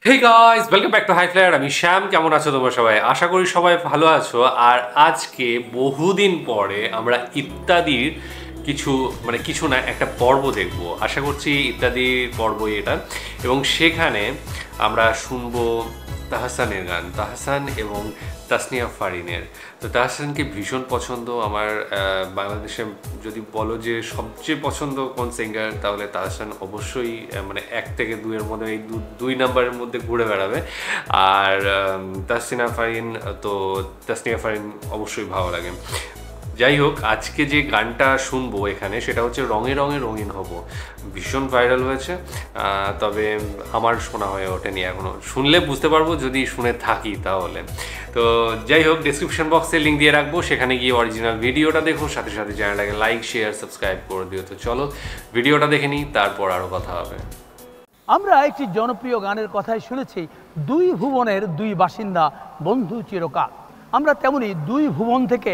Hey guys, welcome back to High Flyer. আমি শ্যাম, কেমন আছো তোমরা সবাই? আশা করি সবাই ভালো আছো। আর আজকে বহুদিন পরে আমরা ইত্যাদির কিছু না একটা পর্ব দেখব। আশা করছি ইত্যাদির পর্বই এটা, এবং সেখানে আমরা শুনবো তাহসানের গান, তাহসান এবং তাসনিয়া ফারিনের। তো তাহসানকে ভীষণ পছন্দ আমার। বাংলাদেশে যদি বলো যে সবচেয়ে পছন্দ কোন সিঙ্গার, তাহলে তাহসান অবশ্যই মানে 1 থেকে 2 এর মধ্যে, এই 2 নাম্বারের মধ্যে ঘুরে বেড়াবে। আর তাসনিয়া ফারিন অবশ্যই ভালো লাগে। যাই হোক, আজকে যে গানটা শুনবো এখানে সেটা হচ্ছে রঙে রঙে রঙিন হব। ভীষণ ভাইরাল হয়েছে, তবে আমার শোনা হয়ে ওঠেনি এখনও। শুনলে বুঝতে পারবো যদি শুনে থাকি তাহলে। তো যাই হোক, ডেসক্রিপশন বক্সে লিঙ্ক দিয়ে রাখবো, সেখানে গিয়ে অরিজিনাল ভিডিওটা দেখুন, সাথে সাথে চ্যানেলটাকে লাইক শেয়ার সাবস্ক্রাইব করে দিও। তো চলো ভিডিওটা দেখে নিই, তারপর আরও কথা হবে। আমরা একটি জনপ্রিয় গানের কথাই শুনেছি, 2 ভুবনের 2 বাসিন্দা, বন্ধু চিরকাল। আমরা তেমনি 2 ভুবন থেকে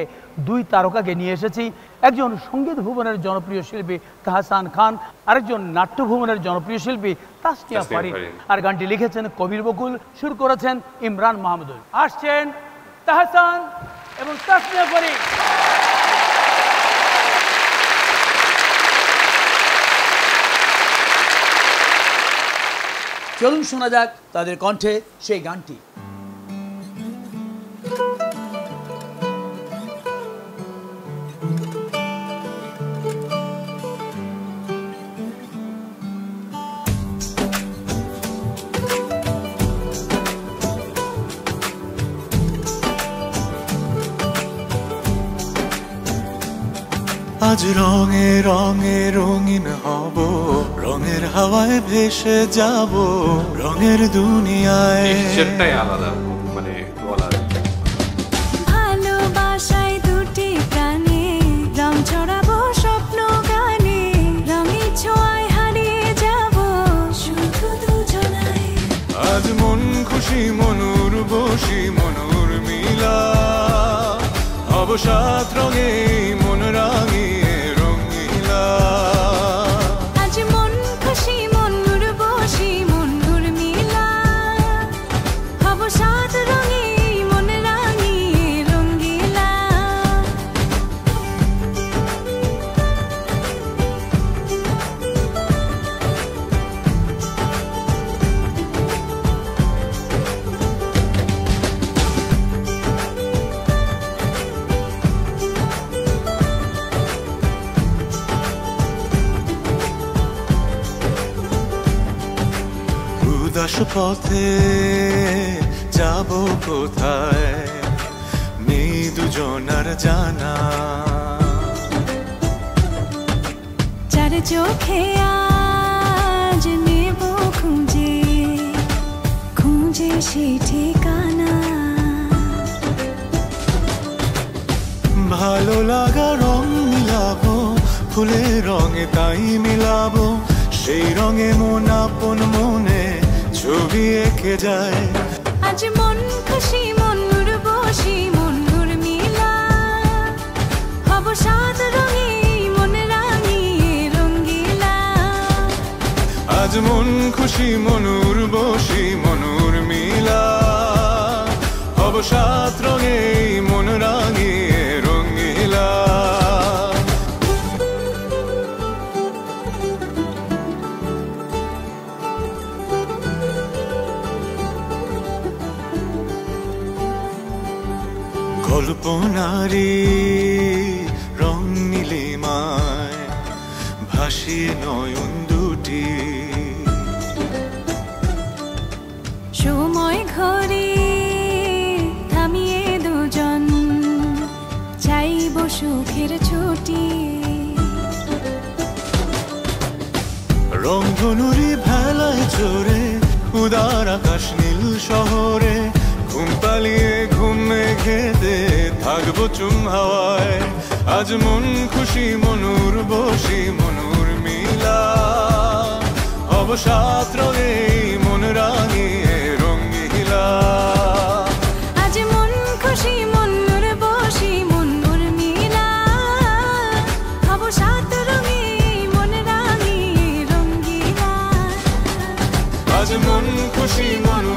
2 তারকাকে নিয়ে এসেছি। একজন সঙ্গীত ভুবনের জনপ্রিয় শিল্পী তাহসান খান, আরেকজন নাট্য ভুবনের জনপ্রিয় শিল্পী তাসনিয়া ফারিন। আর গানটি লিখেছেন কবির বকুল, সুর করেছেন ইমরান মাহমুদুল। আসছেন তাহসান এবং তাসনিয়া ফারিন। চলুন শোনা যাক তাদের কণ্ঠে সেই গানটি। আজ রঙে রঙে রঙিন হব, রঙের হাওয়ায় ভেসে যাব, রঙের দুনিয়ায়। সেটাই আলাদা, মানে বলা ভালোবাসায় 2টি প্রাণে রং ছড়াবো স্বপ্ন গানে, রঙের ছোঁয়ায় হারিয়ে যাব শুধু দুজনায়। আজ মন খুশি মনুর বসি মনুর মিলা, হব 7 রঙে মন রাঙিয়ে রঙিলা। আজ মন খুশি মনুর বসি মনুর মিলা, হব 7 রঙে মন রাঙিয়ে রঙিলা। উদাস পথে যাব কোথায়, নেই দুজনার জানা। চার চোখে আজ নেব খুঁজে খুঁজে সে ঠিকানা। ভালো লাগা রং মিলাবো, ফুলের রঙে তাই মিলাবো, সেই রঙে মন আপন মনে ছবি এঁকে যায়। আজ মন খুশি মনুর বসি মনুর মিলা, হব 7 রঙে মন রাঙিয়ে রঙিলা। আজ মন খুশি মনুর বসি মনুর মিলা, হব 7 রঙে মন রাঙিয়ে রঙিলা। কল্পনারি রং নীলিমায় ভাসিয়ে নয়ন দুটি, সময় ঘরে থামিয়ে দুজন চাইব সুখের ছুটি। রংধনুরি ভেলায় চড়ে উদার আকাশ নীল শহরে, ঘুম পালিয়ে ঘুম মেঘেতে থাকবো চুম হাওয়ায়। আজ মন খুশি মনুর বসি মনুর মিলা, হব 7 রঙে মন রাঙিয়ে রঙিলা। আজ মন খুশি মনুর বসি মনুর মিলা, হব 7 রঙে মন রাঙিয়ে রঙিলা। আজ মন খুশি মনুর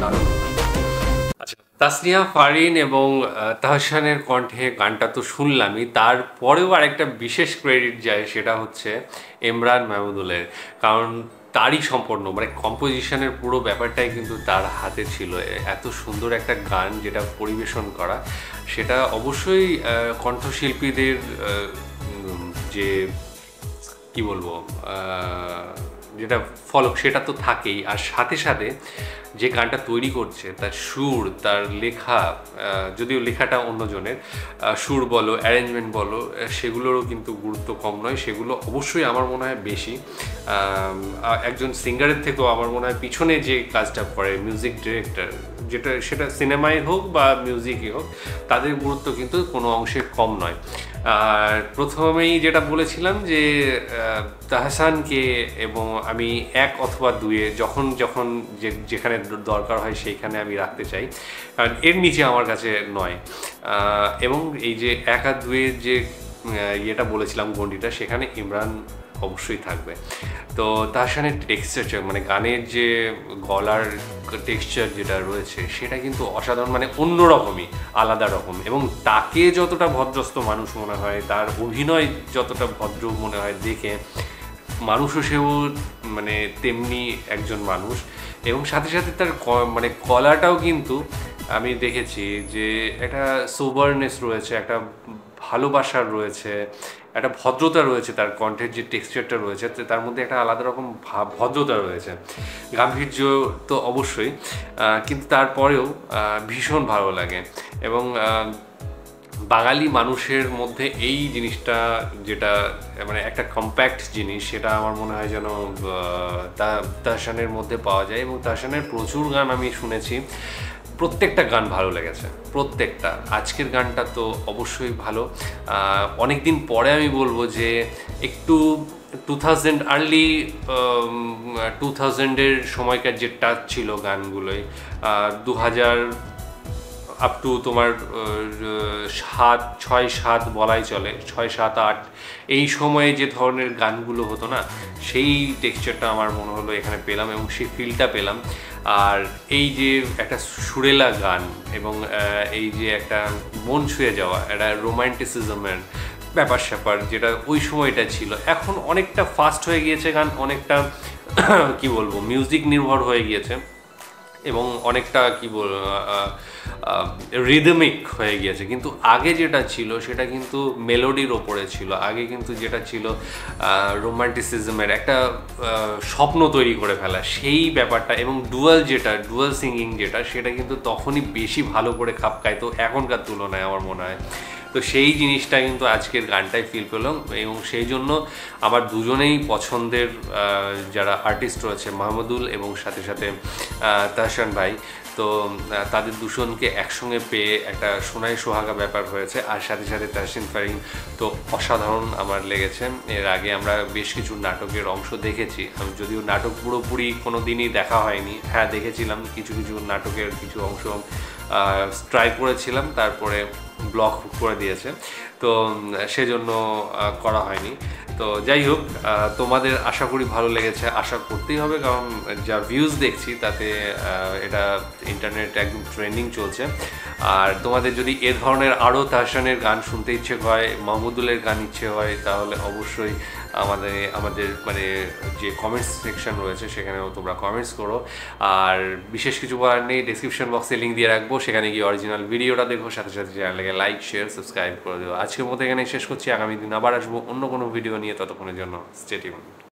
দারুণ। আচ্ছা, তাসনিয়া ফারিন এবং তাহসানের কণ্ঠে গানটা তো শুনলামই, তারপরেও আরেকটা বিশেষ ক্রেডিট যায়, সেটা হচ্ছে ইমরান মাহমুদুলের। কারণ তারই সম্পূর্ণ মানে কম্পোজিশনের পুরো ব্যাপারটাই কিন্তু তার হাতে ছিল। এত সুন্দর একটা গান যেটা পরিবেশন করা, সেটা অবশ্যই কণ্ঠশিল্পীদের যে কি বলবো যেটা ফলক সেটা তো থাকেই, আর সাথে সাথে যে গানটা তৈরি করছে তার সুর, তার লেখা, যদিও লেখাটা অন্যজনের, সুর বলো, অ্যারেঞ্জমেন্ট বলো, সেগুলোরও কিন্তু গুরুত্ব কম নয়, সেগুলো অবশ্যই আমার মনে হয় বেশি। একজন সিঙ্গারের থেকেও আমার মনে হয় পিছনে যে কাজটা করে মিউজিক ডিরেক্টর, সেটা সিনেমায় হোক বা মিউজিকই হোক, তাদের গুরুত্ব কিন্তু কোনো অংশে কম নয়। আর প্রথমেই যেটা বলেছিলাম যে তাহসানকে এবং আমি 1 অথবা 2-এ যখন যখন যেখানে দরকার হয় সেইখানে আমি রাখতে চাই, কারণ এর নিচে আমার কাছে নয়। এবং এই যে 1 আর 2-এর যে ইয়েটা বলেছিলাম গণ্ডিটা, সেখানে ইমরান অবশ্যই থাকবে। তো তাহসানের টেক্সচার মানে গানের যে গলার টেক্সচার যেটা রয়েছে সেটা কিন্তু অসাধারণ, মানে অন্যরকমই, আলাদা রকম। এবং তাকে যতটা ভদ্রস্থ মানুষ মনে হয়, তার অভিনয় যতটা ভদ্র মনে হয় দেখে, মানুষও সেও মানে তেমনি একজন মানুষ। এবং সাথে সাথে তার মানে গলাটাও কিন্তু আমি দেখেছি যে একটা সোবারনেস রয়েছে, একটা ভালোবাসার রয়েছে, একটা ভদ্রতা রয়েছে, তার কণ্ঠের যে টেক্সচারটা রয়েছে তার মধ্যে একটা আলাদা রকম ভদ্রতা রয়েছে, গাম্ভীর্য তো অবশ্যই, কিন্তু তারপরেও ভীষণ ভালো লাগে। এবং বাঙালি মানুষের মধ্যে এই জিনিসটা যেটা মানে একটা কম্প্যাক্ট জিনিস, সেটা আমার মনে হয় যেন তাহসানের মধ্যে পাওয়া যায়। এবং তাহসানের প্রচুর গান আমি শুনেছি, প্রত্যেকটা গান ভালো লেগেছে, প্রত্যেকটা। আজকের গানটা তো অবশ্যই ভালো। অনেক দিন পরে আমি বলবো যে একটু 2000 আর্লি 2000-এর সময়কার যে টাচ ছিল গানগুলোই, 2000 আপ টু তোমার 6-7 বলাই চলে, 6-7-8 এই সময়ে যে ধরনের গানগুলো হতো না, সেই টেক্সচারটা আমার মনে হলো এখানে পেলাম এবং সেই ফিলটা পেলাম। আর এই যে একটা সুরেলা গান এবং এই যে একটা মন ছুঁয়ে যাওয়া, একটা রোমান্টিসিজমের ব্যাপার স্যাপার যেটা ওই সময়টা ছিল, এখন অনেকটা ফাস্ট হয়ে গিয়েছে গান, অনেকটা কি বলবো মিউজিক নির্ভর হয়ে গিয়েছে এবং অনেকটা কি রিদমিক হয়ে গিয়েছে। কিন্তু আগে যেটা ছিল সেটা কিন্তু মেলোডির ওপরে ছিল, আগে কিন্তু যেটা ছিল রোমান্টিসিজমের একটা স্বপ্ন তৈরি করে ফেলা, সেই ব্যাপারটা। এবং ডুয়াল সিঙ্গিং যেটা, সেটা কিন্তু তখনই বেশি ভালো করে খাপ খাইতো এখনকার তুলনায় আমার মনে হয়। তো সেই জিনিসটা কিন্তু আজকের গানটায় ফিল পেলাম এবং সেই জন্য আমার দুজনেই পছন্দের যারা আর্টিস্ট রয়েছে, মাহমুদুল এবং সাথে সাথে তাহসান ভাই, তো তাদের দুজনকে একসঙ্গে পেয়ে একটা সোনাই সোহাগা ব্যাপার হয়েছে। আর সাথে সাথে তাহসিন ফারিন তো অসাধারণ আমার লেগেছে। এর আগে আমরা বেশ কিছু নাটকের অংশ দেখেছি, যদিও নাটক পুরোপুরি কোনো দিনই দেখা হয়নি, হ্যাঁ দেখেছিলাম কিছু কিছু নাটকের কিছু অংশ ট্রাই করেছিলাম, তারপরে ব্লক করে দিয়েছে, তো সেজন্য করা হয়নি। তো যাই হোক, তোমাদের আশা করি ভালো লেগেছে, আশা করতেই হবে, কারণ যা ভিউজ দেখছি তাতে এটা ইন্টারনেট একদম ট্রেন্ডিং চলছে। আর তোমাদের যদি এ ধরনের আরও তাহসানের গান শুনতে ইচ্ছে হয়, মাহমুদুলের গান ইচ্ছে হয়, তাহলে অবশ্যই আমাদের মানে যে কমেন্টস সেকশন রয়েছে সেখানেও তোমরা কমেন্টস করো। আর বিশেষ কিছু বলার নেই, ডেসক্রিপশন বক্সে লিঙ্ক দিয়ে রাখবো, সেখানে গিয়ে অরিজিনাল ভিডিওটা দেখো, সাথে সাথে চ্যানেলকে লাইক শেয়ার সাবস্ক্রাইব করে দেবো। আজকের মতো এখানে শেষ করছি, আগামী দিন আবার আসবো অন্য কোনো ভিডিও নিয়ে, ততক্ষণের জন্য স্টে টিউনড।